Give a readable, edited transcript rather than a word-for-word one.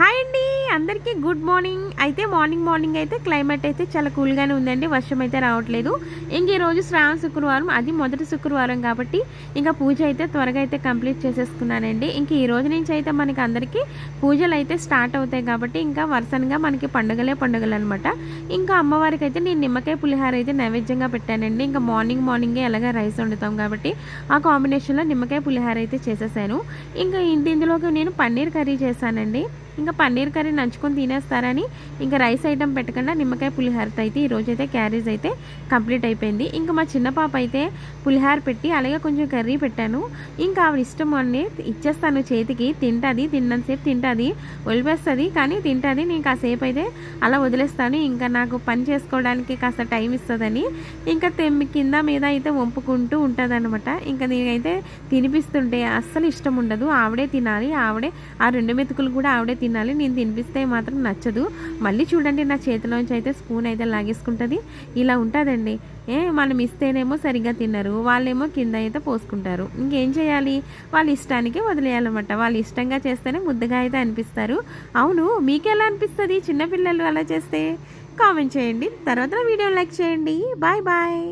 Hi అండి, అందరికీ good morning. అయితే మార్నింగ్ అయితే క్లైమేట్ అయితే చాలా కూల్గానే ఉందండి. వర్షం అయితే రావట్లేదు. ఇంక ఈరోజు శ్రావణ శుక్రవారం, అది మొదటి శుక్రవారం కాబట్టి ఇంకా పూజ అయితే త్వరగా అయితే కంప్లీట్ చేసేసుకున్నానండి. ఇంక ఈ రోజు నుంచి అయితే మనకి అందరికీ పూజలు అయితే స్టార్ట్ అవుతాయి కాబట్టి ఇంకా వరుసగా మనకి పండుగలు అనమాట. ఇంకా అమ్మవారికి అయితే నేను నిమ్మకాయ పులిహార అయితే నైవేద్యంగా పెట్టానండి. ఇంకా మార్నింగే ఎలాగ రైస్ వండుతాం కాబట్టి ఆ కాంబినేషన్లో నిమ్మకాయ పులిహార అయితే చేసేసాను. ఇంకా ఇందులోకి నేను పన్నీర్ కర్రీ చేశానండి. ఇంకా పన్నీర్ కర్రీ నంచుకొని తినేస్తారని ఇంకా రైస్ ఐటమ్ పెట్టకుండా నిమ్మకాయ పులిహారతో అయితే ఈరోజైతే క్యారేజ్ అయితే కంప్లీట్ అయిపోయింది. ఇంకా మా చిన్న పాప అయితే పులిహార పెట్టి అలాగే కొంచెం కర్రీ పెట్టాను. ఇంకా ఆవిడ ఇష్టం అన్నీ ఇచ్చేస్తాను చేతికి, తింటుంది, తిన్నంతసేపు తింటుంది, వదిలిపేస్తుంది కానీ తింటుంది. నేను కాసేపు అయితే అలా వదిలేస్తాను. ఇంకా నాకు పని చేసుకోవడానికి కాస్త టైం ఇస్తుందని ఇంకా కింద మీద అయితే వంపుకుంటూ ఉంటుంది అనమాట. ఇంకా నేనైతే తినిపిస్తుంటే అస్సలు ఇష్టం ఉండదు. ఆవిడే తినాలి, ఆవిడే ఆ 2 మెతుకులు కూడా ఆవిడే తినాలి. నేను తినిపిస్తే మాత్రం నచ్చదు. మళ్ళీ చూడండి నా చేతిలోంచి అయితే స్పూన్ అయితే లాగేసుకుంటుంది. ఇలా ఉంటుందండి. మనం ఇస్తేనేమో సరిగ్గా తినరు, వాళ్ళేమో కింద అయితే పోసుకుంటారు. ఇంకేం చేయాలి, వాళ్ళ ఇష్టానికి వదిలేయాలన్నమాట. వాళ్ళు ఇష్టంగా చేస్తేనే ముద్దగా అయితే అనిపిస్తారు. అవును, మీకు ఎలా అనిపిస్తుంది చిన్నపిల్లలు అలా చేస్తే? కామెంట్ చేయండి. తర్వాత వీడియో లైక్ చేయండి. Bye bye.